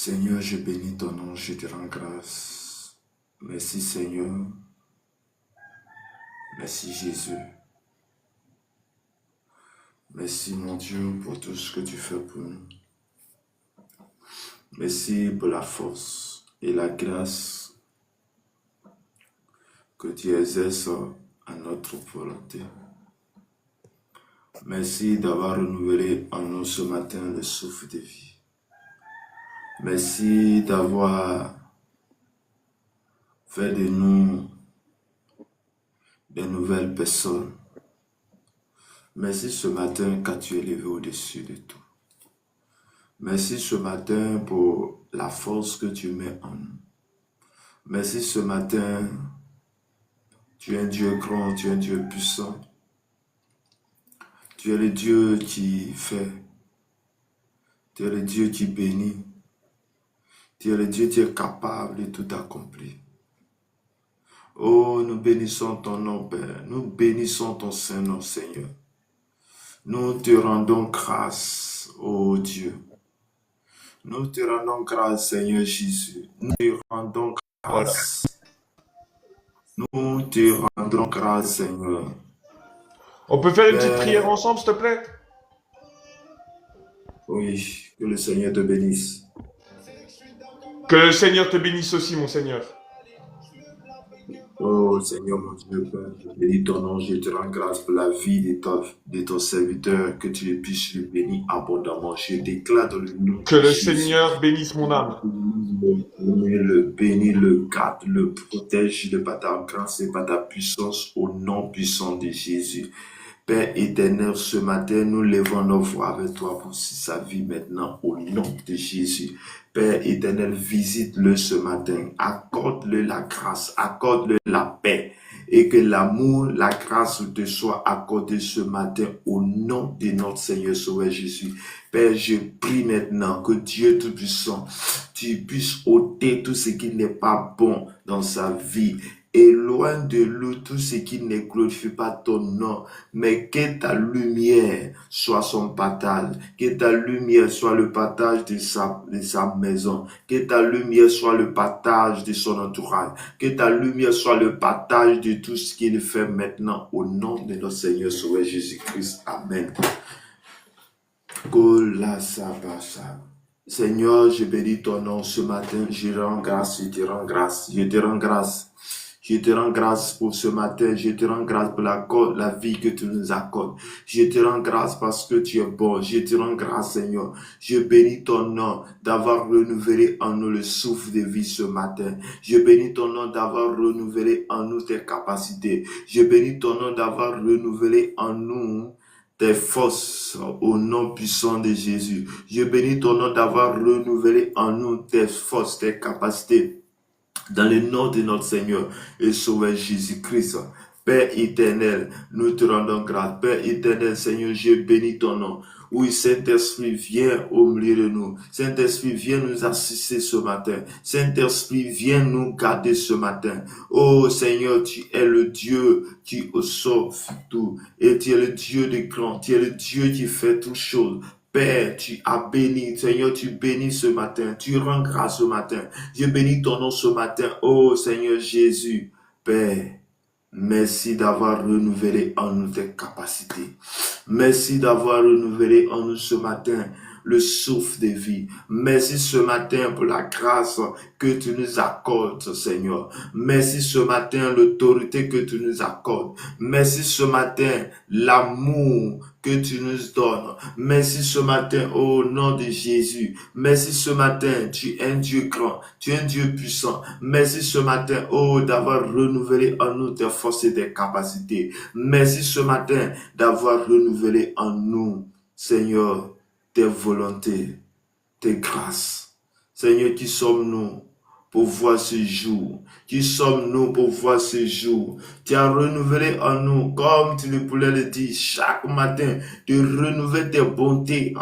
Seigneur, je bénis ton nom, je te rends grâce. Merci Seigneur, merci Jésus. Merci mon Dieu pour tout ce que tu fais pour nous. Merci pour la force et la grâce que tu exerces à notre volonté. Merci d'avoir renouvelé en nous ce matin le souffle de vie. Merci d'avoir fait de nous des nouvelles personnes. Merci ce matin car tu es élevé au-dessus de tout. Merci ce matin pour la force que tu mets en nous. Merci ce matin, tu es un Dieu grand, tu es un Dieu puissant. Tu es le Dieu qui fait. Tu es le Dieu qui bénit. Tu es le Dieu qui est capable de tout accomplir. Oh, nous bénissons ton nom, Père. Nous bénissons ton Saint-Nom, Seigneur. Nous te rendons grâce, oh Dieu. Nous te rendons grâce, Seigneur Jésus. Nous te rendons grâce. Nous te rendons grâce, Seigneur. On peut faire une petite prière ensemble, s'il te plaît? Oui, que le Seigneur te bénisse. Que le Seigneur te bénisse aussi, mon Seigneur. Oh Seigneur mon Dieu, Père, je bénis ton nom, je te rends grâce pour la vie de ton serviteur, que tu puisses le bénir abondamment. Je déclare dans le nom Que de le Jésus. Seigneur bénisse mon âme. Le bénis, le garde, le protège de par ta grâce et par ta puissance au nom puissant de Jésus. Père éternel, ce matin, nous levons nos voix avec toi pour sa vie maintenant au nom de Jésus. Père éternel, visite-le ce matin, accorde-le la grâce, accorde-le la paix et que l'amour, la grâce te soit accordée ce matin au nom de notre Seigneur Sauveur Jésus. Père, je prie maintenant que Dieu Tout-Puissant, tu puisses ôter tout ce qui n'est pas bon dans sa vie. Éloigne de nous tout ce qui ne glorifie pas ton nom, mais que ta lumière soit son partage, que ta lumière soit le partage de sa maison, que ta lumière soit le partage de son entourage, que ta lumière soit le partage de tout ce qu'il fait maintenant au nom de notre Seigneur Sauveur Jésus-Christ. Amen. Seigneur, je bénis ton nom ce matin, je rends grâce, je te rends grâce, je te rends grâce. Je te rends grâce pour ce matin, je te rends grâce pour la vie que tu nous accordes. Je te rends grâce parce que tu es bon, je te rends grâce Seigneur. Je bénis ton nom d'avoir renouvelé en nous le souffle de vie ce matin. Je bénis ton nom d'avoir renouvelé en nous tes capacités. Je bénis ton nom d'avoir renouvelé en nous tes forces au nom puissant de Jésus. Je bénis ton nom d'avoir renouvelé en nous tes forces, tes capacités. Dans le nom de notre Seigneur et Sauveur Jésus-Christ. Père éternel, nous te rendons grâce. Père éternel, Seigneur, je bénis ton nom. Oui, Saint-Esprit, viens au milieu de nous. Saint-Esprit, viens nous assister ce matin. Saint-Esprit, viens nous garder ce matin. Oh Seigneur, tu es le Dieu qui sauve tout. Et tu es le Dieu de grand. Tu es le Dieu qui fait toutes choses. Père, tu as béni, Seigneur, tu bénis ce matin, tu rends grâce ce matin. Je bénis ton nom ce matin, oh Seigneur Jésus. Père, merci d'avoir renouvelé en nous tes capacités. Merci d'avoir renouvelé en nous ce matin le souffle de vie. Merci ce matin pour la grâce que tu nous accordes, Seigneur. Merci ce matin l'autorité que tu nous accordes. Merci ce matin l'amour que tu nous donnes. Merci ce matin au nom de Jésus. Merci ce matin, tu es un Dieu grand, tu es un Dieu puissant. Merci ce matin, oh, d'avoir renouvelé en nous tes forces et tes capacités. Merci ce matin d'avoir renouvelé en nous, Seigneur, tes volontés, tes grâces. Seigneur, qui sommes-nous pour voir ce jour? Qui sommes-nous pour voir ce jour? Tu as renouvelé en nous, comme tu le pouvais le dire, chaque matin, de renouveler tes bontés.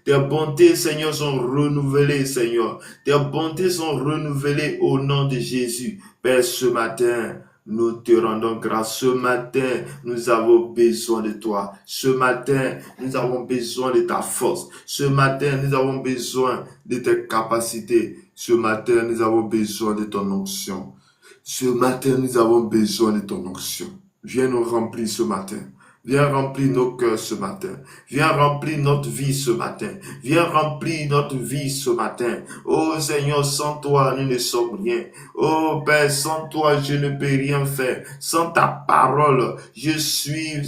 Tes bontés, Seigneur, sont renouvelées, Seigneur. Tes bontés sont renouvelées au nom de Jésus. Père, ce matin, nous te rendons grâce. Ce matin, nous avons besoin de toi. Ce matin, nous avons besoin de ta force. Ce matin, nous avons besoin de tes capacités. Ce matin, nous avons besoin de ton onction. Ce matin, nous avons besoin de ton onction. Viens nous remplir ce matin. Viens remplir nos cœurs ce matin. Viens remplir notre vie ce matin. Viens remplir notre vie ce matin. Oh Seigneur, sans toi, nous ne sommes rien. Oh Père, sans toi, je ne peux rien faire. Sans ta parole, je suis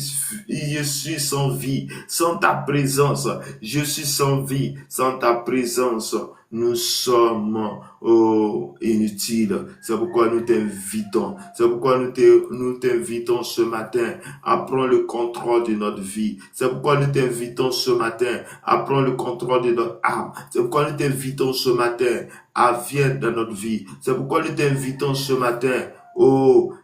sans vie. Sans ta présence, je suis sans vie. Sans ta présence, nous sommes inutiles. C'est pourquoi nous t'invitons. C'est pourquoi nous t'invitons ce matin à prendre le contrôle de notre vie. C'est pourquoi nous t'invitons ce matin à prendre le contrôle de notre âme. C'est pourquoi nous t'invitons ce matin à venir dans notre vie. C'est pourquoi nous t'invitons ce matin,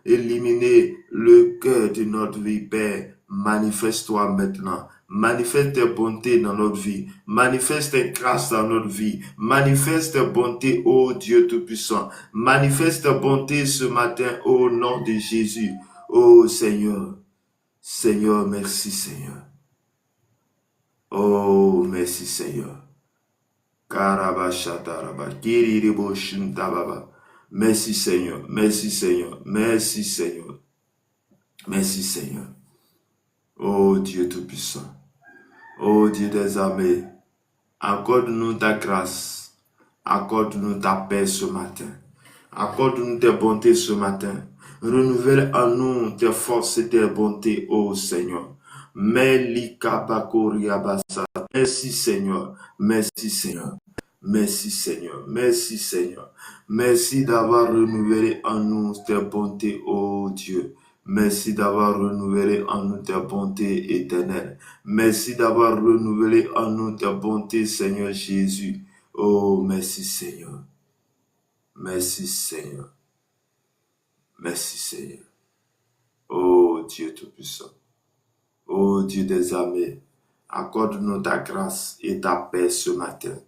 éliminer le cœur de notre vie, Père. Manifeste-toi maintenant. Manifeste tes bontés dans notre vie. Manifeste tes grâces dans notre vie. Manifeste tes bontés, ô Dieu Tout-Puissant. Manifeste tes bontés ce matin au nom de Jésus. Ô Seigneur. Seigneur, merci Seigneur. Oh, merci Seigneur. Merci Seigneur. Merci Seigneur. Merci Seigneur. Merci Seigneur. Oh Dieu Tout-Puissant. Oh Dieu des armées, accorde-nous ta grâce, accorde-nous ta paix ce matin, accorde-nous tes bontés ce matin, renouvelle en nous tes forces et tes bontés, ô Seigneur. Merci Seigneur, merci Seigneur, merci Seigneur, merci Seigneur, merci d'avoir renouvelé en nous tes bontés, ô Dieu. Merci d'avoir renouvelé en nous tes bontés éternelles. Merci d'avoir renouvelé en nous tes bontés, Seigneur Jésus. Oh, merci Seigneur. Merci Seigneur. Merci Seigneur. Oh Dieu Tout-Puissant. Oh Dieu des armées, accorde-nous ta grâce et ta paix ce matin.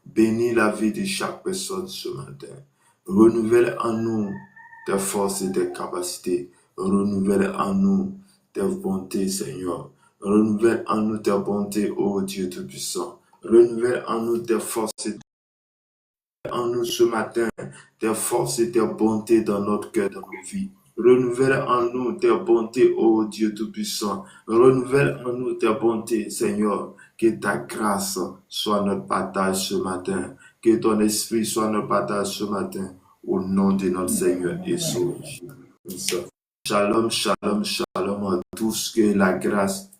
Bénis la vie de chaque personne ce matin. Renouvelle en nous tes forces et tes capacités. Renouvelle en nous tes bontés, Seigneur. Renouvelle en nous tes bontés, ô Dieu Tout-Puissant. Renouvelle en nous tes forces et en nous ce matin, tes forces et tes bontés dans notre cœur, dans nos vies. Renouvelle en nous tes bontés, ô Dieu Tout-Puissant. Renouvelle en nous tes bontés, Seigneur. Que ta grâce soit notre partage ce matin. Que ton esprit soit notre partage ce matin. Au nom de notre Seigneur et Sauveur Jésus. Shalom, shalom, shalom à tous, que la grâce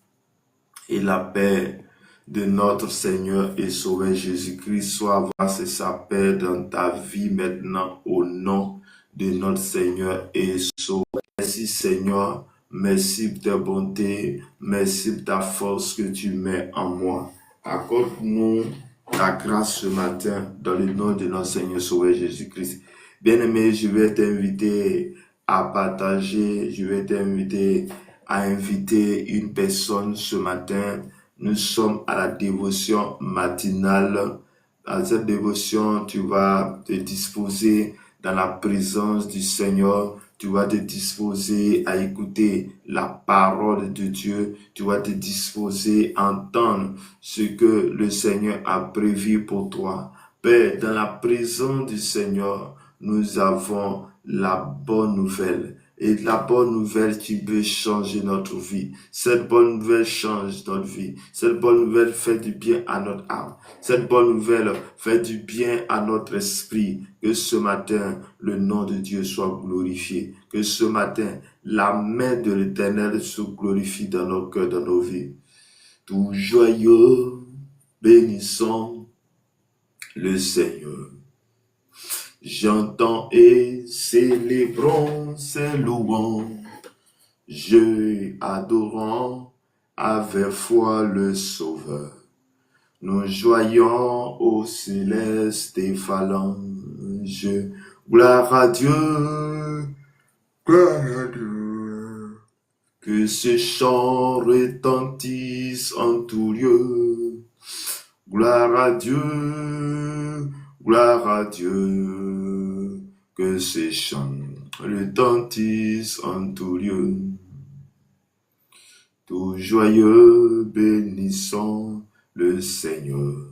et la paix de notre Seigneur et Sauveur Jésus-Christ soit grâce et sa paix dans ta vie maintenant au nom de notre Seigneur et Sauveur. Merci Seigneur, merci pour ta bonté, merci pour ta force que tu mets en moi. Accorde-nous ta grâce ce matin dans le nom de notre Seigneur et Sauveur Jésus-Christ. Bien-aimé, je vais t'inviter à partager, je vais t'inviter à inviter une personne ce matin. Nous sommes à la dévotion matinale. Dans cette dévotion, tu vas te disposer dans la présence du Seigneur. Tu vas te disposer à écouter la parole de Dieu. Tu vas te disposer à entendre ce que le Seigneur a prévu pour toi. Père, dans la présence du Seigneur, nous avons la bonne nouvelle. Et la bonne nouvelle qui peut changer notre vie. Cette bonne nouvelle change notre vie. Cette bonne nouvelle fait du bien à notre âme. Cette bonne nouvelle fait du bien à notre esprit. Que ce matin, le nom de Dieu soit glorifié. Que ce matin, la main de l'Éternel se glorifie dans nos cœurs, dans nos vies. Tout joyeux, bénissons le Seigneur. J'entends et célébrons ses louanges, je adorons avec foi le Sauveur. Nous joyons au céleste et phalange, gloire à Dieu, gloire à Dieu. Que ce chant retentisse en tout lieu, gloire à Dieu. Gloire à Dieu, que ces chants retentissent en tout lieu. Tout joyeux, bénissons le Seigneur.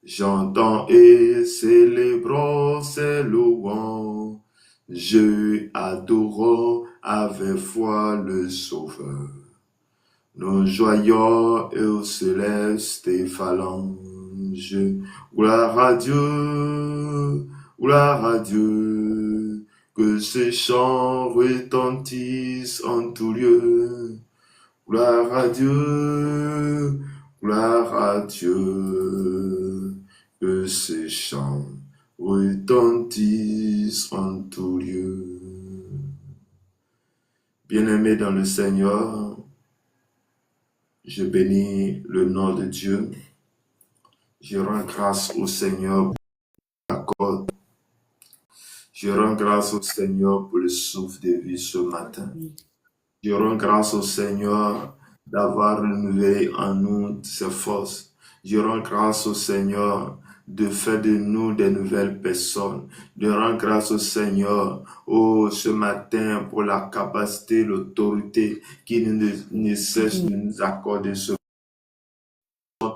J'entends et célébrons ses louanges. Je adorons avec foi le Sauveur. Nous joyons et au céleste et phalange. Gloire à Dieu, gloire à Dieu. Que ces chants retentissent en tout lieu. Gloire à Dieu, gloire à Dieu. Que ces chants retentissent en tout lieu. Bien-aimés dans le Seigneur, je bénis le nom de Dieu. Je rends grâce au Seigneur pour l'accord. Je rends grâce au Seigneur pour le souffle de vie ce matin. Je rends grâce au Seigneur d'avoir renouvelé en nous ses forces. Je rends grâce au Seigneur de faire de nous des nouvelles personnes. Je rends grâce au Seigneur ce matin pour la capacité, l'autorité qui ne cesse de nous accorder ce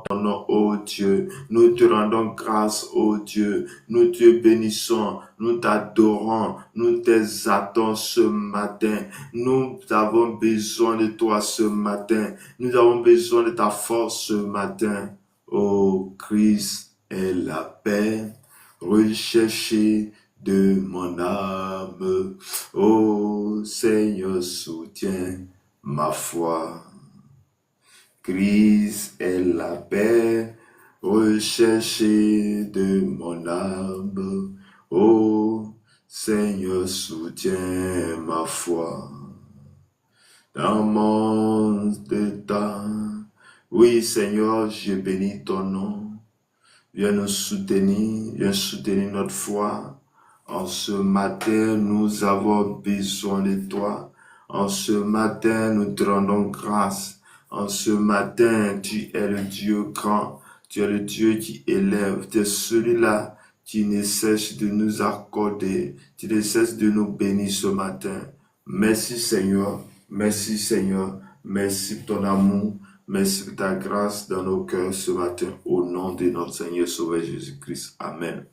ton nom, ô Dieu. Nous te rendons grâce, ô Dieu. Nous te bénissons, nous t'adorons, nous t'exaltons ce matin. Nous avons besoin de toi ce matin. Nous avons besoin de ta force ce matin. Ô Christ est la paix recherchée de mon âme. Ô Seigneur, soutiens ma foi. Christ est la paix recherchée de mon âme. Ô Seigneur, soutiens ma foi. Dans mon état, oui Seigneur, je bénis ton nom. Viens nous soutenir, viens soutenir notre foi. En ce matin, nous avons besoin de toi. En ce matin, nous te rendons grâce. En ce matin, tu es le Dieu grand, tu es le Dieu qui élève, tu es celui-là qui ne cesse de nous accorder, tu ne cesses de nous bénir ce matin. Merci Seigneur, merci Seigneur, merci pour ton amour, merci pour ta grâce dans nos cœurs ce matin, au nom de notre Seigneur Sauveur Jésus-Christ. Amen.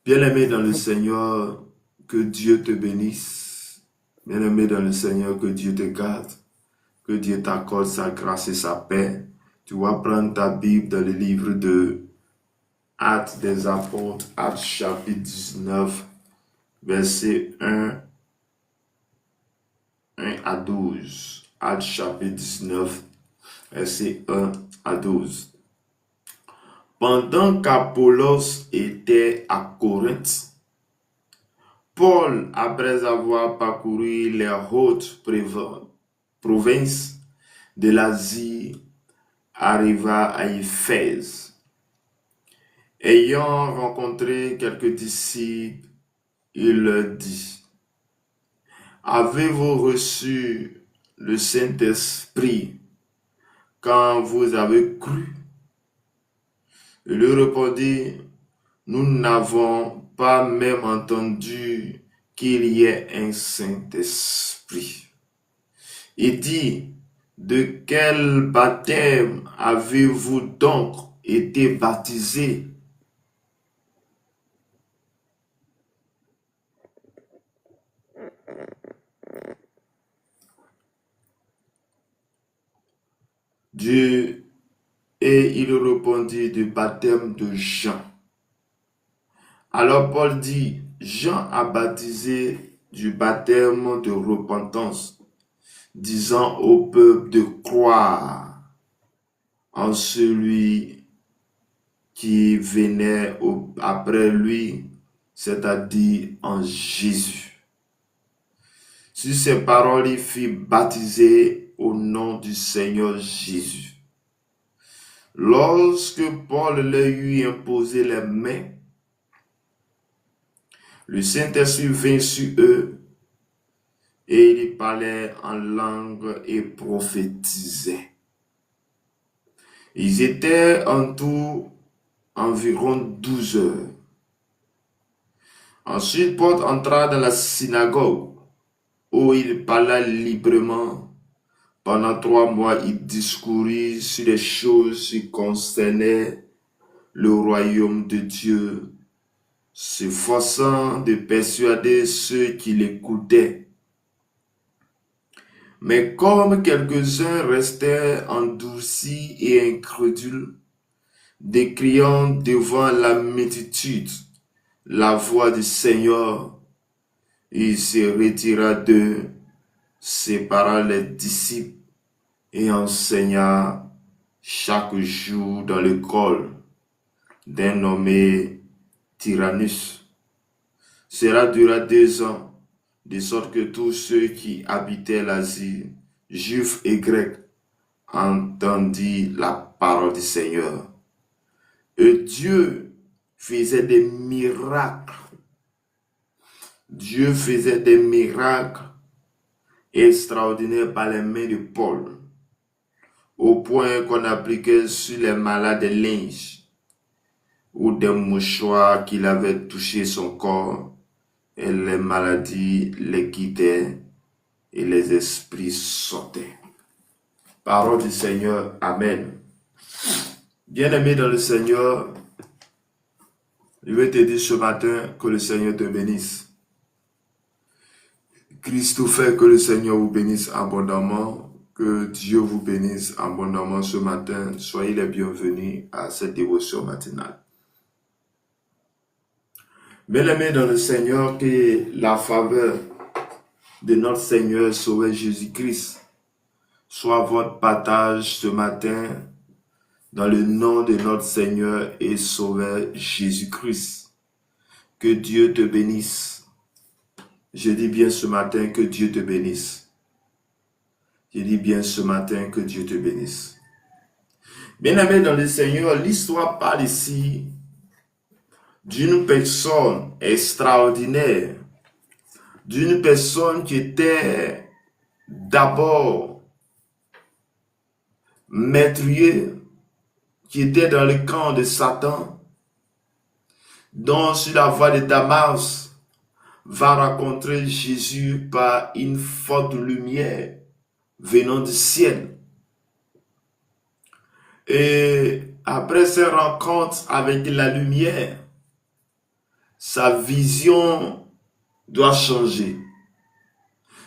Bien-aimé dans le Seigneur, que Dieu te bénisse. Bien-aimé dans le Seigneur, que Dieu te garde. Que Dieu t'accorde sa grâce et sa paix. Tu vas prendre ta Bible dans le livre de Actes des Apôtres, Actes chapitre 19, versets 1 à 12. Actes chapitre 19, versets 1 à 12. Pendant qu'Apollos était à Corinthe, Paul, après avoir parcouru les hautes province de l'Asie, arriva à Éphèse. Ayant rencontré quelques disciples, il leur dit: avez-vous reçu le Saint-Esprit quand vous avez cru? Il lui répondit: nous n'avons pas même entendu qu'il y ait un Saint-Esprit. Il dit: de quel baptême avez-vous donc été baptisés? Et il répondit: du baptême de Jean. Alors Paul dit: Jean a baptisé du baptême de repentance, disant au peuple de croire en celui qui venait après lui, c'est-à-dire en Jésus. Sur ces paroles, il fut baptisé au nom du Seigneur Jésus. Lorsque Paul leur eut imposé les mains, le Saint-Esprit vint sur eux et ils parlaient en langue et prophétisaient. Ils étaient en tout environ 12 heures Ensuite, Paul entra dans la synagogue où il parla librement. Pendant 3 mois, il discourit sur les choses qui concernaient le royaume de Dieu, s'efforçant de persuader ceux qui l'écoutaient. Mais comme quelques-uns restaient endurcis et incrédules, décriant devant la multitude la voix du Seigneur, il se retira d'eux, séparant les disciples et enseigna chaque jour dans l'école d'un nommé Tyrannus. Cela dura 2 ans, de sorte que tous ceux qui habitaient l'Asie, juifs et grecs, entendirent la parole du Seigneur. Et Dieu faisait des miracles. Dieu faisait des miracles extraordinaires par les mains de Paul, au point qu'on appliquait sur les malades des linges ou des mouchoirs qu'il avait touché son corps, et les maladies les quittaient et les esprits sortaient. Parole du Seigneur, Amen. Bien-aimé dans le Seigneur, je vais te dire ce matin que le Seigneur te bénisse. Christ fait que le Seigneur vous bénisse abondamment, que Dieu vous bénisse abondamment ce matin. Soyez les bienvenus à cette dévotion matinale. Bien-aimés dans le Seigneur, que la faveur de notre Seigneur Sauveur Jésus-Christ soit votre partage ce matin dans le nom de notre Seigneur et Sauveur Jésus-Christ. Que Dieu te bénisse. Je dis bien ce matin que Dieu te bénisse. Je dis bien ce matin que Dieu te bénisse. Bien-aimés dans le Seigneur, l'histoire parle ici d'une personne extraordinaire, d'une personne qui était d'abord meurtrier, qui était dans le camp de Satan, dont sur la voie de Damas va rencontrer Jésus par une forte lumière venant du ciel. Et après cette rencontre avec la lumière, sa vision doit changer.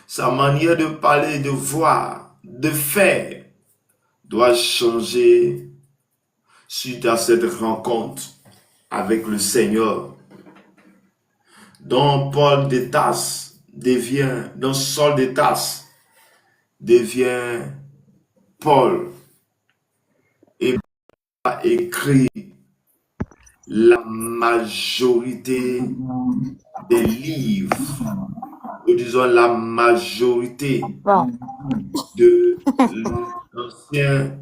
Sa manière de parler, de voir, de faire doit changer suite à cette rencontre avec le Seigneur. Donc Paul de Tarse devient, donc Saul de Tarse devient Paul et a écrit la majorité des livres, ou disons la majorité de l'Ancien,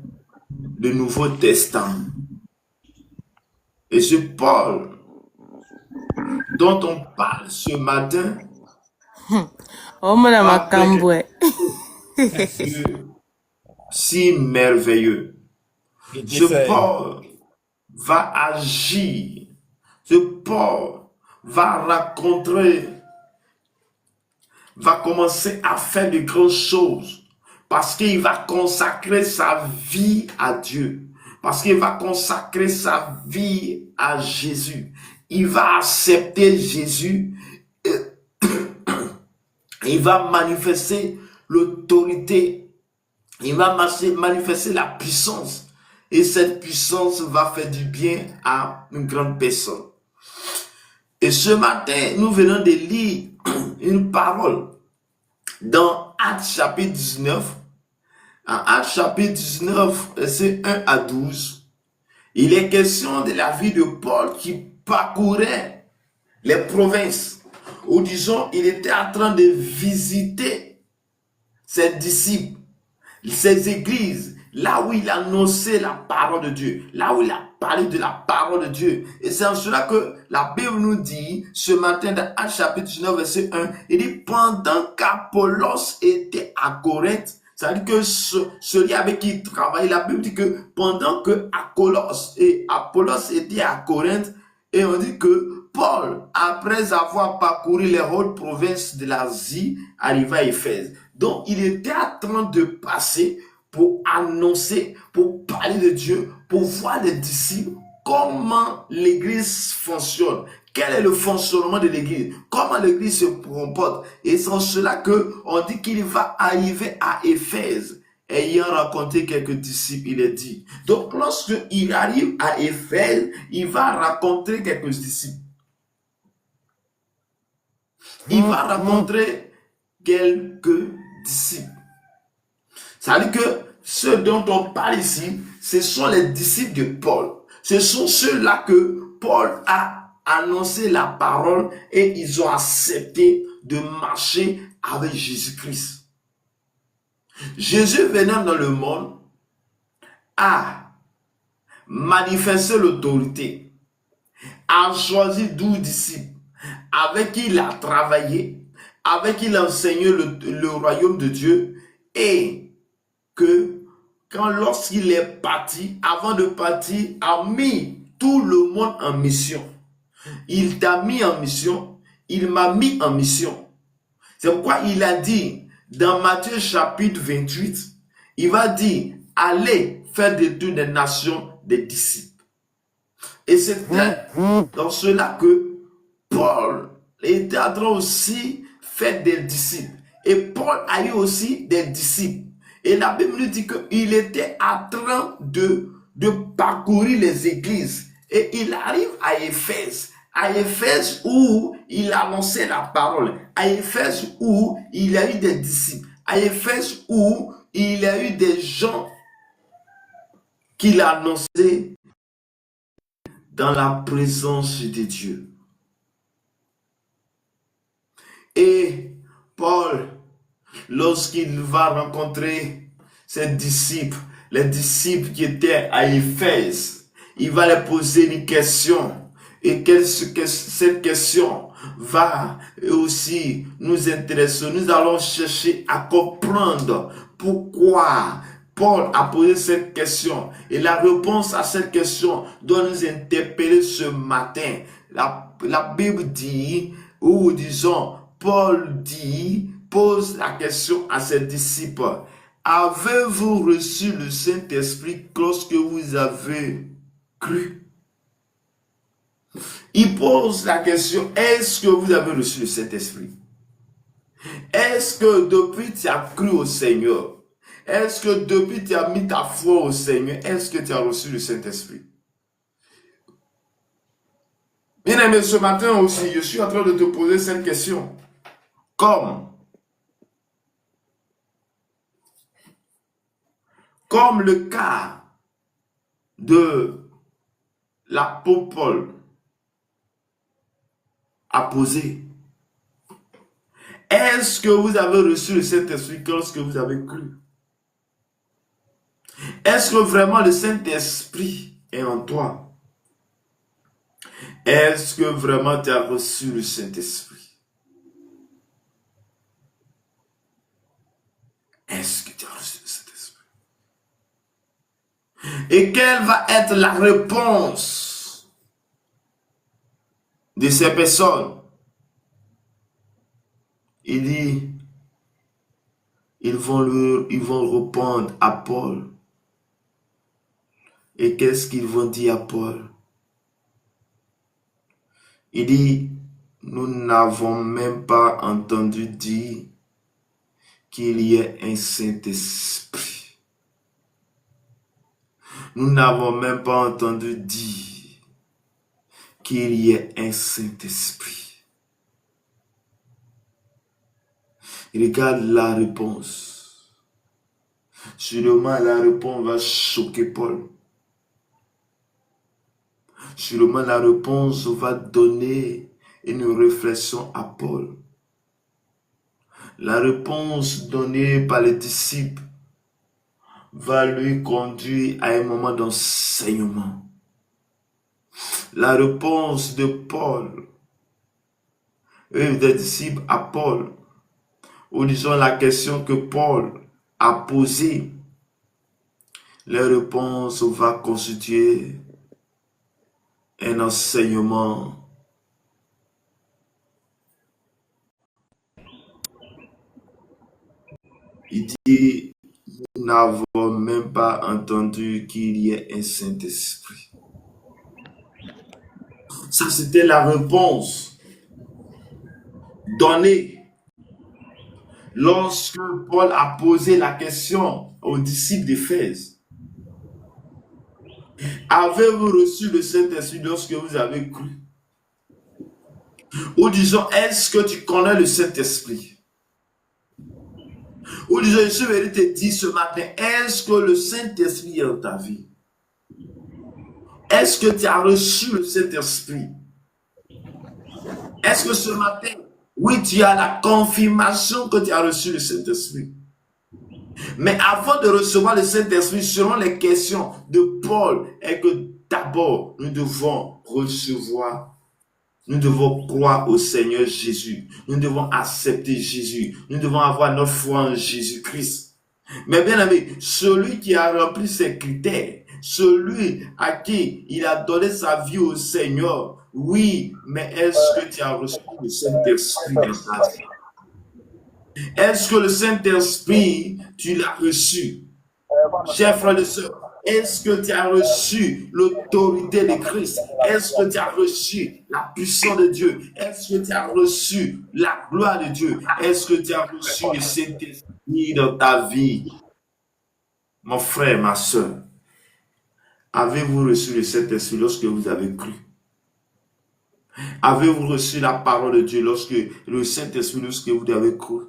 du Nouveau Testament. Et ce Paul dont on parle ce matin, si merveilleux. Ce Paul va agir, ce Paul va rencontrer, va commencer à faire de grandes choses parce qu'il va consacrer sa vie à Dieu, parce qu'il va consacrer sa vie à Jésus. Il va accepter Jésus et il va manifester l'autorité, il va manifester la puissance. Et cette puissance va faire du bien à une grande personne. Et ce matin, nous venons de lire une parole dans Actes chapitre 19. En Actes chapitre 19, versets 1 à 12, il est question de la vie de Paul qui parcourait les provinces. Ou disons, il était en train de visiter ses disciples, ses églises, là où il annonçait la parole de Dieu, là où il a parlé de la parole de Dieu. Et c'est en cela que la Bible nous dit, ce matin dans Actes chapitre 19, verset 1, il dit, pendant qu'Apollos était à Corinthe, c'est-à-dire que celui avec qui il travaillait, la Bible dit que pendant que Apollos était à Corinthe, et on dit que Paul, après avoir parcouru les hautes provinces de l'Asie, arriva à Éphèse. Donc, il était en train de passer pour annoncer, pour parler de Dieu, pour voir les disciples, comment l'église fonctionne. Quel est le fonctionnement de l'église? Comment l'église se comporte? Et c'est en cela qu'on dit qu'il va arriver à Éphèse. Ayant rencontré quelques disciples, il est dit. Donc, lorsqu'il arrive à Éphèse, il va rencontrer quelques disciples. Il va rencontrer quelques disciples. Ça veut dire que ceux dont on parle ici, ce sont les disciples de Paul. Ce sont ceux-là que Paul a annoncé la parole et ils ont accepté de marcher avec Jésus-Christ. Jésus venant dans le monde a manifesté l'autorité, a choisi 12 disciples avec qui il a travaillé, avec qui il a enseigné le royaume de Dieu et que lorsqu'il est parti, avant de partir, a mis tout le monde en mission. Il t'a mis en mission, il m'a mis en mission. C'est pourquoi il a dit dans Matthieu chapitre 28, il va dire, allez faire de toutes les nations des disciples. Et c'était dans cela que Paul était en train aussi faire des disciples. Et Paul a eu aussi des disciples. Et la Bible nous dit qu'il était en train de parcourir les églises. Et il arrive à Éphèse. À Éphèse où il a annoncé la parole. À Éphèse où il a eu des disciples. À Éphèse où il a eu des gens qu'il a annoncé dans la présence de Dieu. Et Paul, lorsqu'il va rencontrer ses disciples, les disciples qui étaient à Éphèse, il va leur poser une question. Et cette question va aussi nous intéresser. Nous allons chercher à comprendre pourquoi Paul a posé cette question. Et la réponse à cette question doit nous interpeller ce matin. La Bible dit, ou disons, Paul dit, pose la question à ses disciples. Avez-vous reçu le Saint-Esprit lorsque vous avez cru? Il pose la question, est-ce que vous avez reçu le Saint-Esprit? Est-ce que depuis tu as cru au Seigneur? Est-ce que depuis tu as mis ta foi au Seigneur? Est-ce que tu as reçu le Saint-Esprit? Bien aimé, ce matin aussi, je suis en train de te poser cette question. Comme le cas de l'apôtre Paul a posé. Est-ce que vous avez reçu le Saint-Esprit lorsque vous avez cru? Est-ce que vraiment le Saint-Esprit est en toi? Est-ce que vraiment tu as reçu le Saint-Esprit? Est-ce que tu as reçu le Saint-Esprit? Et quelle va être la réponse de ces personnes? Il dit, ils vont répondre à Paul. Et qu'est-ce qu'ils vont dire à Paul? Il dit, nous n'avons même pas entendu dire qu'il y ait un Saint-Esprit. Nous n'avons même pas entendu dire qu'il y ait un Saint-Esprit. Regarde la réponse. Sûrement la réponse va choquer Paul. Sûrement la réponse va donner une réflexion à Paul. La réponse donnée par les disciples va lui conduire à un moment d'enseignement. La réponse de Paul et des disciples à Paul, ou disons la question que Paul a posée, la réponse va constituer un enseignement Il dit, nous n'avons même pas entendu qu'il y ait un Saint-Esprit. Ça, c'était la réponse donnée lorsque Paul a posé la question aux disciples d'Éphèse. Avez-vous reçu le Saint-Esprit lorsque vous avez cru? Ou disons, est-ce que tu connais le Saint-Esprit? Ou disons, je suis venu te dire ce matin, est-ce que le Saint-Esprit est dans ta vie? Est-ce que tu as reçu le Saint-Esprit? Est-ce que ce matin, oui, tu as la confirmation que tu as reçu le Saint-Esprit? Mais avant de recevoir le Saint-Esprit, selon les questions de Paul, est que d'abord, nous devons recevoir. Nous devons croire au Seigneur Jésus. Nous devons accepter Jésus. Nous devons avoir notre foi en Jésus-Christ. Mais bien aimé, celui qui a rempli ces critères, celui à qui il a donné sa vie au Seigneur, oui, mais est-ce que tu as reçu le Saint-Esprit dans ta vie? Est-ce que le Saint-Esprit, tu l'as reçu? Chers frères et sœurs, est-ce que tu as reçu l'autorité de Christ? Est-ce que tu as reçu la puissance de Dieu? Est-ce que tu as reçu la gloire de Dieu? Est-ce que tu as reçu le Saint-Esprit dans ta vie? Mon frère, ma sœur, avez-vous reçu le Saint-Esprit lorsque vous avez cru? Avez-vous reçu la parole de Dieu lorsque le Saint-Esprit, lorsque vous avez cru?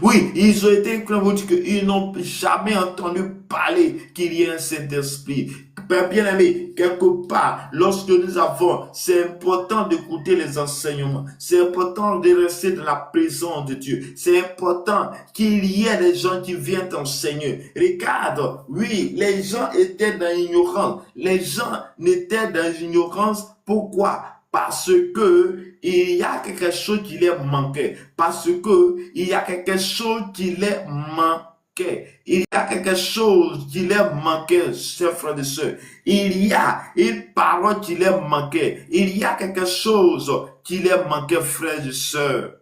Oui, ils ont été incroyables, vous dites qu'ils n'ont jamais entendu parler qu'il y ait un Saint-Esprit. Bien aimé, quelque part, lorsque nous avons, c'est important d'écouter les enseignements. C'est important de rester dans la présence de Dieu. C'est important qu'il y ait des gens qui viennent t'enseigner. Regarde, oui, les gens étaient dans l'ignorance. Les gens étaient dans l'ignorance. Pourquoi? Parce que il y a quelque chose qui les manquait. Parce que il y a quelque chose qui les manquait. Il y a quelque chose qui les manquait, chers frères et sœurs. Il y a une parole qui les manquait. Il y a quelque chose qui les manquait, frères et sœurs.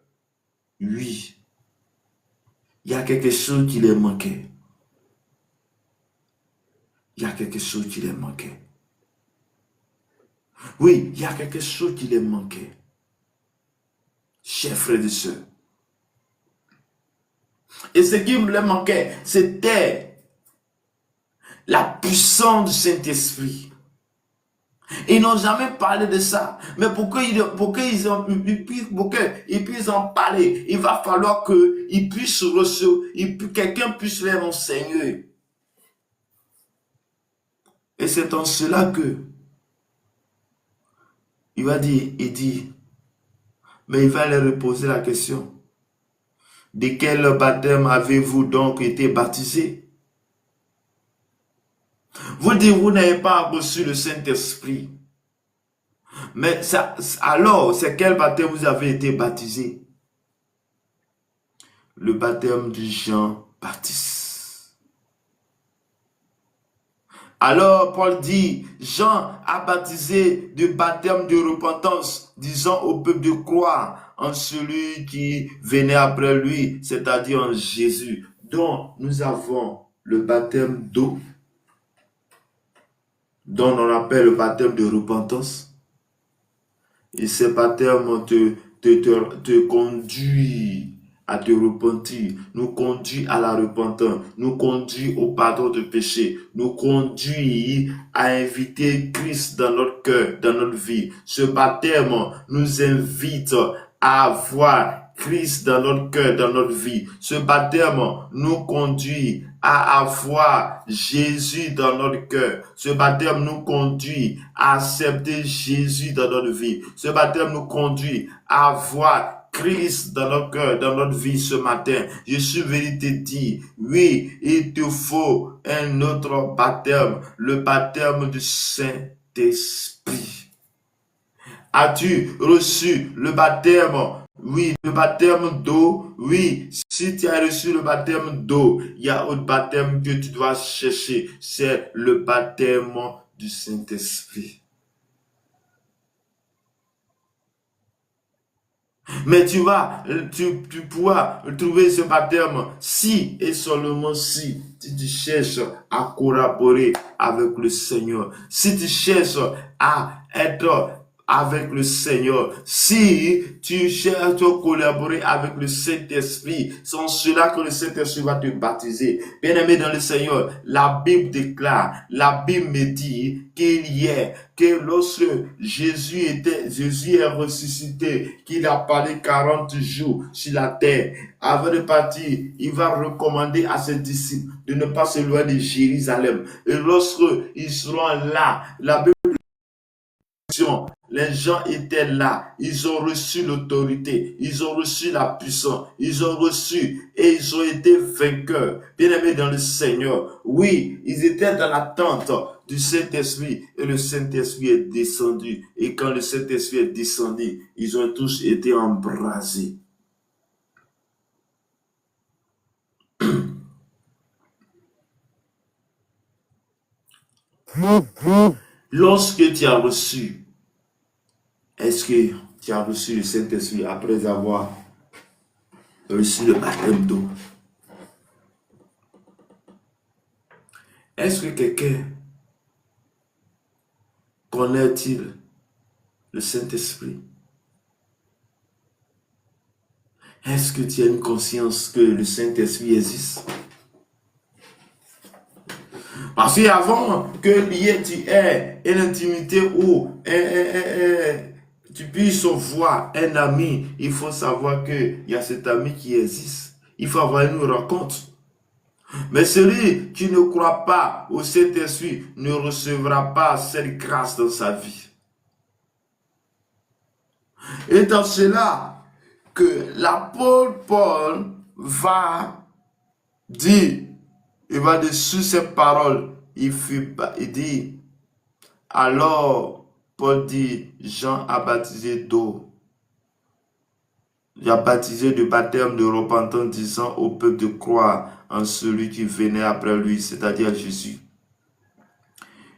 Oui. Il y a quelque chose qui les manquait. Il y a quelque chose qui les manquait. Oui, il y a quelque chose qui les manquait. Chers frères et sœurs. Et ce qui me manquait, c'était la puissance du Saint-Esprit. Ils n'ont jamais parlé de ça. Mais pour qu'ils puissent en parler, il va falloir qu'ils puissent recevoir, quelqu'un puisse les enseigner. Et c'est en cela que il dit, mais il va leur reposer la question. De quel baptême avez-vous donc été baptisé? Vous dites, vous n'avez pas reçu le Saint-Esprit. Mais ça, alors, c'est quel baptême vous avez été baptisé? Le baptême de Jean-Baptiste. Alors, Paul dit, Jean a baptisé du baptême de repentance, disant au peuple de croire en celui qui venait après lui, c'est-à-dire en Jésus. Donc, nous avons le baptême d'eau, dont on appelle le baptême de repentance. Et ce baptême te conduit à te repentir, nous conduit à la repentance, nous conduit au pardon de péché, nous conduit à inviter Christ dans notre cœur, dans notre vie. Ce baptême nous invite à avoir Christ dans notre cœur, dans notre vie. Ce baptême nous conduit à avoir Jésus dans notre cœur. Ce baptême nous conduit à accepter Jésus dans notre vie. Ce baptême nous conduit à avoir Christ dans notre cœur, dans notre vie ce matin. Je suis venu te dire, oui, il te faut un autre baptême, le baptême du Saint-Esprit. As-tu reçu le baptême? Oui, le baptême d'eau. Oui, si tu as reçu le baptême d'eau, il y a autre baptême que tu dois chercher. C'est le baptême du Saint-Esprit. Mais tu pourras trouver ce baptême si et seulement si tu cherches à collaborer avec le Seigneur. Si tu cherches à être avec le Seigneur. Si tu cherches à collaborer avec le Saint-Esprit, c'est en cela que le Saint-Esprit va te baptiser. Bien-aimé dans le Seigneur, la Bible déclare, la Bible me dit que lorsque Jésus est ressuscité, qu'il a parlé 40 jours sur la terre, avant de partir, il va recommander à ses disciples de ne pas se loin de Jérusalem. Et lorsque ils seront là, la Bible les gens étaient là, ils ont reçu l'autorité, ils ont reçu la puissance, ils ont reçu et ils ont été vainqueurs. Bien-aimés dans le Seigneur, oui, ils étaient dans l'attente du Saint-Esprit et le Saint-Esprit est descendu. Et quand le Saint-Esprit est descendu, ils ont tous été embrasés. Lorsque tu as reçu, est-ce que tu as reçu le Saint-Esprit après avoir reçu le baptême d'eau? Est-ce que quelqu'un connaît-il le Saint-Esprit? Est-ce que tu as une conscience que le Saint-Esprit existe? Parce qu'avant que tu aies une intimité où tu puisses voir un ami, il faut savoir qu'il y a cet ami qui existe. Il faut avoir une rencontre. Mais celui qui ne croit pas au Saint-Esprit ne recevra pas cette grâce dans sa vie. Et dans cela, que l'apôtre Paul va dire, il va dire sur ces paroles, il dit, alors Paul dit, Jean a baptisé d'eau. Il a baptisé de baptême de repentance, disant au peuple de croire en celui qui venait après lui, c'est-à-dire Jésus.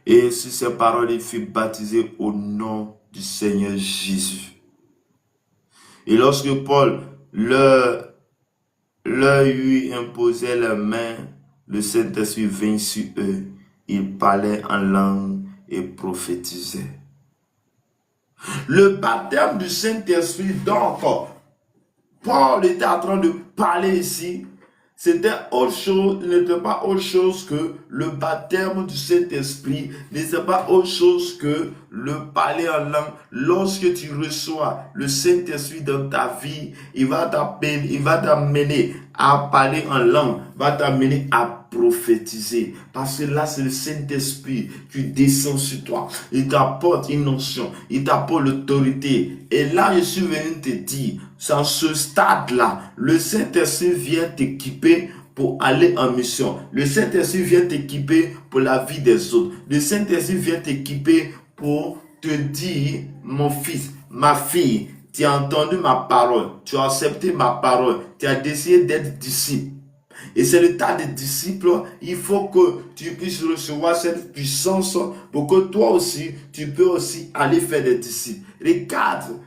Et sur ces paroles, il fut baptisé au nom du Seigneur Jésus. Et lorsque Paul leur lui imposait la main, le Saint-Esprit vint sur eux. Ils parlaient en langue et prophétisaient. Le baptême du Saint-Esprit, donc, Paul était en train de parler ici. C'était autre chose, il n'était pas autre chose que le baptême du Saint-Esprit, n'était pas autre chose que le parler en langue. Lorsque tu reçois le Saint-Esprit dans ta vie, il va t'amener à parler en langue, va t'amener à prophétiser. Parce que là, c'est le Saint-Esprit qui descend sur toi. Il t'apporte une notion, il t'apporte l'autorité. Et là, je suis venu te dire, dans ce stade-là, le Saint-Esprit vient t'équiper pour aller en mission. Le Saint-Esprit vient t'équiper pour la vie des autres. Le Saint-Esprit vient t'équiper pour te dire, mon fils, ma fille, tu as entendu ma parole, tu as accepté ma parole, tu as décidé d'être disciple. Et c'est le tas de disciples, il faut que tu puisses recevoir cette puissance pour que toi aussi, tu peux aussi aller faire des disciples. Regarde,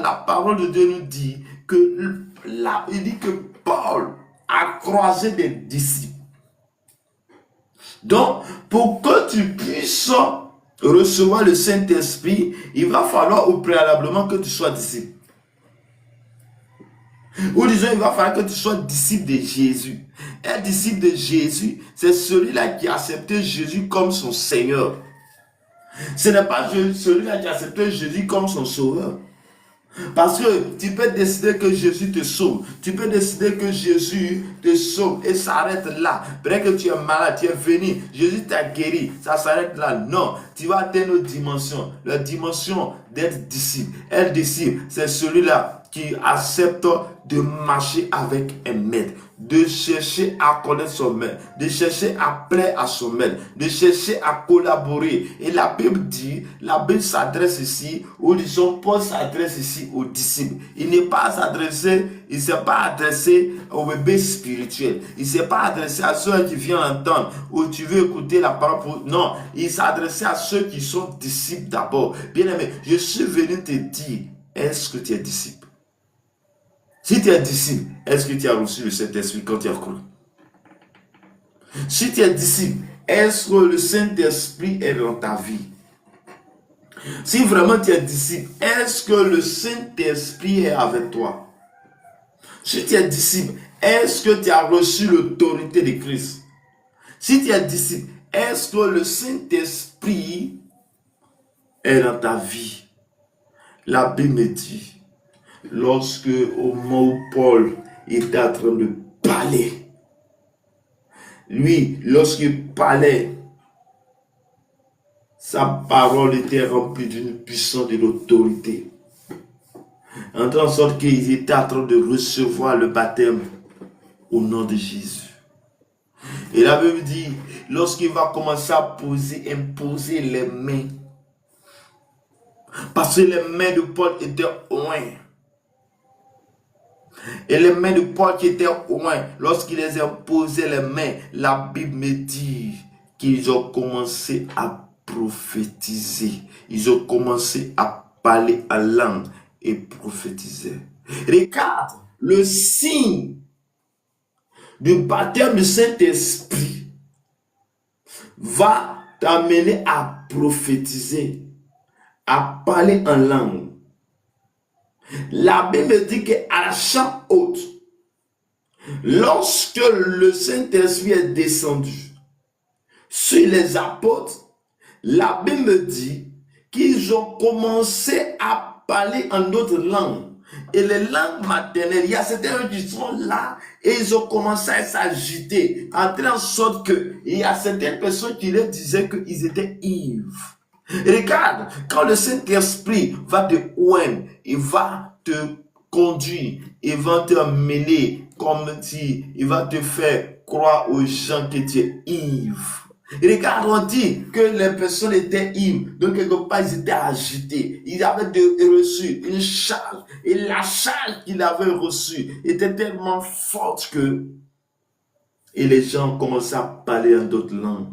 la parole de Dieu nous dit que là, il dit que Paul a croisé des disciples. Donc, pour que tu puisses recevoir le Saint-Esprit, il va falloir au préalablement que tu sois disciple. Ou disons, il va falloir que tu sois disciple de Jésus. Un disciple de Jésus, c'est celui-là qui a accepté Jésus comme son Seigneur. Ce n'est pas celui-là qui a accepté Jésus comme son sauveur. Parce que tu peux décider que Jésus te sauve. Tu peux décider que Jésus te sauve et s'arrête là. Peut-être que tu es malade, tu es venu, Jésus t'a guéri, ça s'arrête là. Non, tu vas atteindre une dimension. La dimension d'être disciple. Être disciple, c'est celui-là qui accepte de marcher avec un maître, de chercher à connaître son maître, de chercher à plaire à son maître, de chercher à collaborer. Et la Bible dit, la Bible s'adresse ici, ou disons, Paul s'adresse ici aux disciples. Il ne s'est pas adressé au bébé spirituel. Il ne s'est pas adressé à ceux qui viennent entendre, ou tu veux écouter la parole. Non, il s'est adressé à ceux qui sont disciples d'abord. Bien aimé, je suis venu te dire, est-ce que tu es disciple? Si tu es disciple, est-ce que tu as reçu le Saint-Esprit quand tu as cru? Si tu es disciple, est-ce que le Saint-Esprit est dans ta vie? Si vraiment tu es disciple, est-ce que le Saint-Esprit est avec toi? Si tu es disciple, est-ce que tu as reçu l'autorité de Christ? Si tu es disciple, est-ce que le Saint-Esprit est dans ta vie? La Bible me dit, lorsque au moment où Paul était en train de parler, lui, lorsqu'il parlait, sa parole était remplie d'une puissance de l'autorité. En sorte qu'ils étaient en train de recevoir le baptême au nom de Jésus. Et la Bible dit, lorsqu'il va commencer à imposer les mains, parce que les mains de Paul étaient loin. Et les mains de Paul qui étaient loin, lorsqu'il les imposait les mains, la Bible me dit qu'ils ont commencé à prophétiser. Ils ont commencé à parler en langue et prophétiser. Regarde, le signe du baptême du Saint-Esprit va t'amener à prophétiser, à parler en langue. La Bible dit qu'à chaque hôte, lorsque le Saint-Esprit est descendu sur les apôtres, la Bible dit qu'ils ont commencé à parler en d'autres langues. Et les langues maternelles, il y a certains qui sont là et ils ont commencé à s'agiter, en telle sorte qu'il y a certaines personnes qui leur disaient qu'ils étaient ivres. Et regarde, quand le Saint-Esprit va te oindre, il va te conduire, il va te mêler, comme si il va te faire croire aux gens que tu es ivre. Et regarde, on dit que les personnes étaient ivres, donc quelque part ils étaient agités, ils avaient reçu une charge, et la charge qu'ils avaient reçue était tellement forte que, et les gens commençaient à parler en d'autres langues.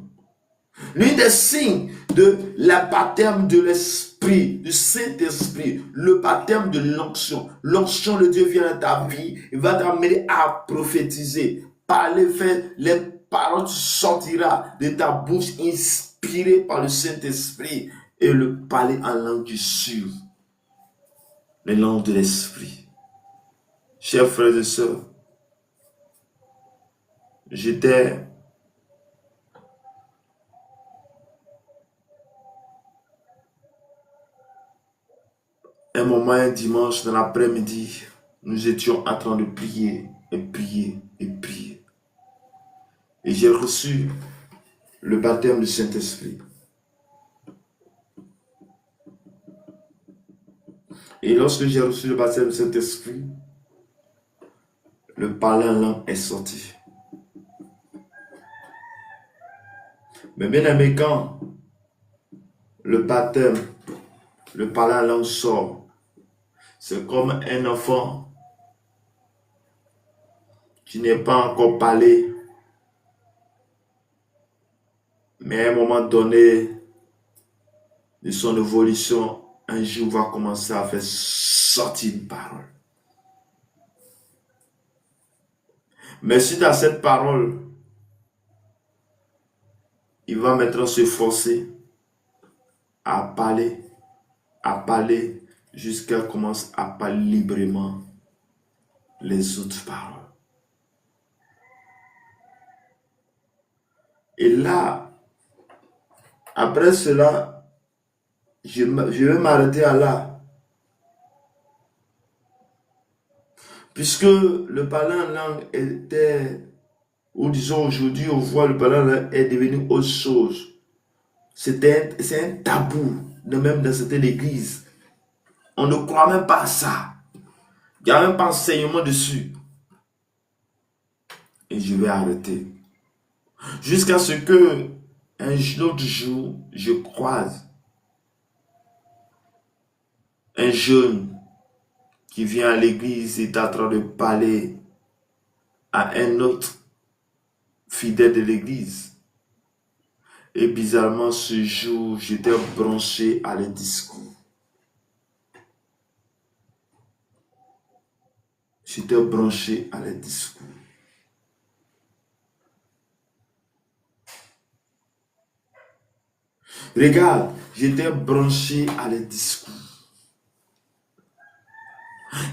L'un des signes de la baptême de l'Esprit, du Saint-Esprit, le baptême de l'onction. L'onction de Dieu vient dans ta vie, il va t'amener à prophétiser, parler, faire les paroles sortira de ta bouche inspirée par le Saint-Esprit et le parler en langue du sûr, les langues de l'Esprit. Chers frères et sœurs, j'étais un moment, un dimanche dans l'après-midi, nous étions en train de prier et prier et prier. Et j'ai reçu le baptême du Saint-Esprit. Et lorsque j'ai reçu le baptême du Saint-Esprit, le parler en langue est sorti. Mais bien aimé, quand le baptême, le parler en langue sort, c'est comme un enfant qui n'est pas encore parlé, mais à un moment donné de son évolution, un jour va commencer à faire sortir une parole. Mais suite à cette parole, il va maintenant se forcer à parler, jusqu'à commencer à parler librement les autres paroles. Et là, après cela, je vais m'arrêter à là. Puisque le parler en langue était, ou disons aujourd'hui, on voit le parler en langue est devenu autre chose. C'est un tabou, même dans certaines églises. On ne croit même pas à ça. Il n'y a même pas enseignement dessus. Et je vais arrêter. Jusqu'à ce que un autre jour, je croise un jeune qui vient à l'église et est en train de parler à un autre fidèle de l'église. Et bizarrement, ce jour, j'étais branché à les discours. J'étais branché à les discours. Regarde, j'étais branché à les discours.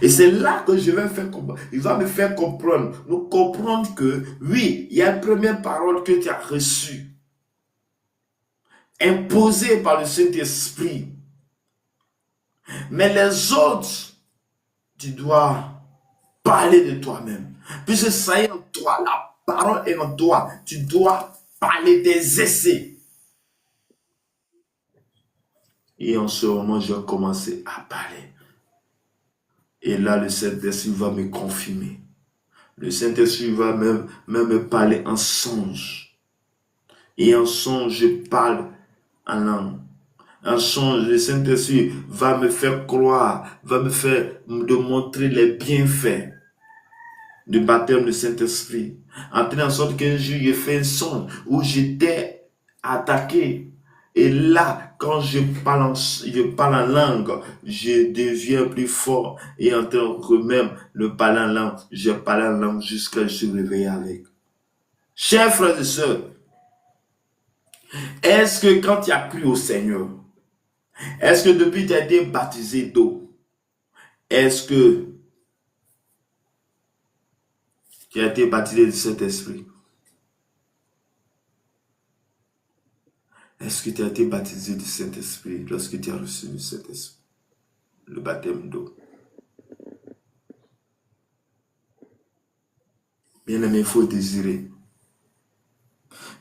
Et c'est là que je vais faire comprendre. Il va me faire comprendre, nous comprendre que oui, il y a une première parole que tu as reçue, imposée par le Saint-Esprit. Mais les autres, tu dois parler de toi-même. Puisque ça est en toi, la parole est en toi. Tu dois parler des essais. Et en ce moment, j'ai commencé à parler. Et là, le Saint-Esprit va me confirmer. Le Saint-Esprit va même me parler en songe. Et en songe, je parle en langue. En songe, le Saint-Esprit va me faire croire, va me faire de montrer les bienfaits du baptême du Saint-Esprit. En tenant en sorte qu'un jour, j'ai fait un songe où j'étais attaqué. Et là, quand je parle en langue, je deviens plus fort. Et en tant que même le parler en langue, je parle en langue jusqu'à ce que je suis réveillé avec. Chers frères et sœurs, est-ce que quand tu as cru au Seigneur, est-ce que depuis tu as été baptisé d'eau, est-ce que tu as été baptisé du Saint-Esprit? Est-ce que tu as été baptisé du Saint-Esprit lorsque tu as reçu le Saint-Esprit, le baptême d'eau? Bien aimé, il faut désirer.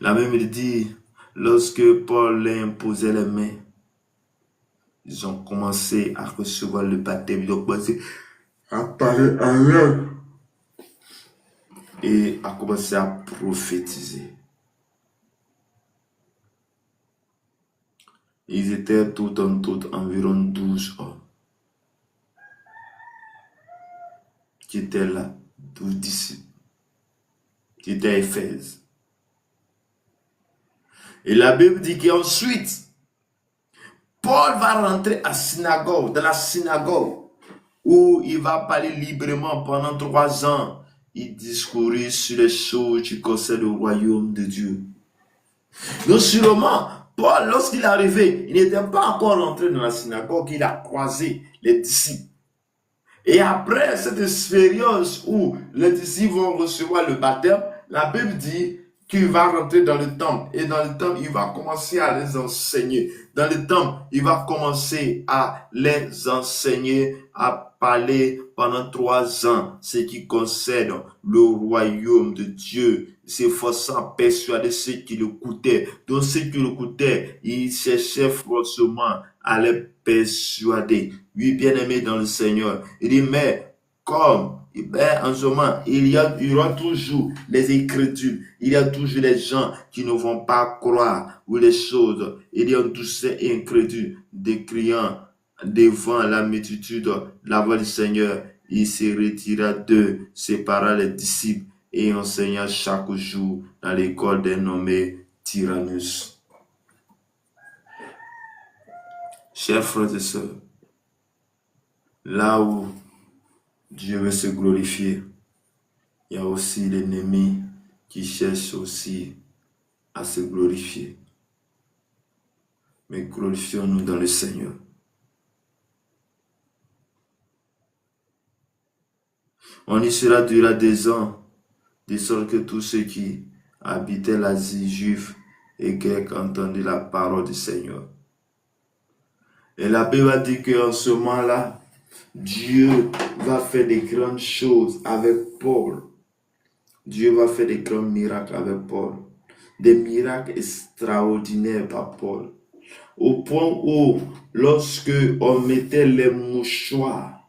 La Bible dit, lorsque Paul leur imposait les mains, ils ont commencé à recevoir le baptême, ils ont commencé à parler en langue et à commencer à prophétiser. Ils étaient tout en tout environ 12 hommes qui étaient là, 12 disciples, qui étaient à Éphèse. Et la Bible dit qu'ensuite, Paul va rentrer à synagogue, dans la synagogue, où il va parler librement pendant 3 ans. Il discourait sur les choses qui concernent le royaume de Dieu. Non seulement, Paul, lorsqu'il est arrivé, il n'était pas encore rentré dans la synagogue, il a croisé les disciples. Et après cette expérience où les disciples vont recevoir le baptême, la Bible dit qu'il va rentrer dans le temple. Et dans le temple, il va commencer à les enseigner. Dans le temple, il va commencer à les enseigner, à parler pendant 3 ans, ce qui concerne le royaume de Dieu, s'efforçant à persuader ceux qui l'écoutaient. Donc ceux qui l'écoutaient, il cherchait forcément à les persuader. Oui, bien-aimé dans le Seigneur. Il dit, mais comme en ce moment, il y aura toujours les Écritures, il y a toujours les gens qui ne vont pas croire ou les choses. Il y a tous ces incrédules décriant devant la multitude la voix du Seigneur. Il se retira d'eux, sépara les disciples et enseigna chaque jour dans l'école des nommés Tyrannus. Chers frères et sœurs, là où Dieu veut se glorifier, il y a aussi l'ennemi qui cherche aussi à se glorifier. Mais glorifions-nous dans le Seigneur. On y sera durant des ans, de sorte que tous ceux qui habitaient l'Asie juive et grecs entendaient la parole du Seigneur. Et la Bible a dit qu'en ce moment-là, Dieu va faire des grandes choses avec Paul. Dieu va faire des grands miracles avec Paul. Des miracles extraordinaires par Paul. Au point où, lorsque on mettait les mouchoirs,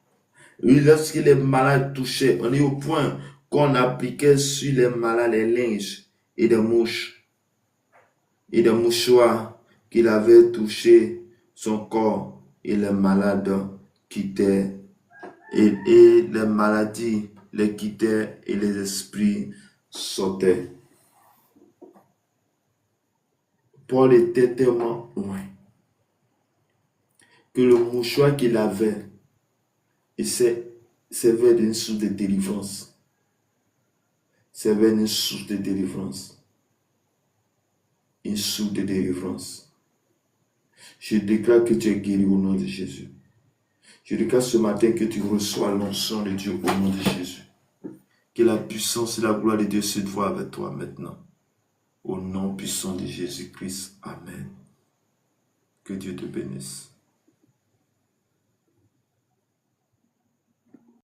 lorsque les malades touchaient, on est au point qu'on appliquait sur les malades les linges et des mouches et des mouchoirs qu'il avait touché son corps et les malades quittaient et les maladies les quittaient et les esprits sortaient. Paul était tellement loin que le mouchoir qu'il avait, il s'est C'est vers une source de délivrance. C'est vers une source de délivrance. Une source de délivrance. Je déclare que tu es guéri au nom de Jésus. Je déclare ce matin que tu reçois l'onction de Dieu au nom de Jésus. Que la puissance et la gloire de Dieu se voient avec toi maintenant. Au nom puissant de Jésus-Christ. Amen. Que Dieu te bénisse.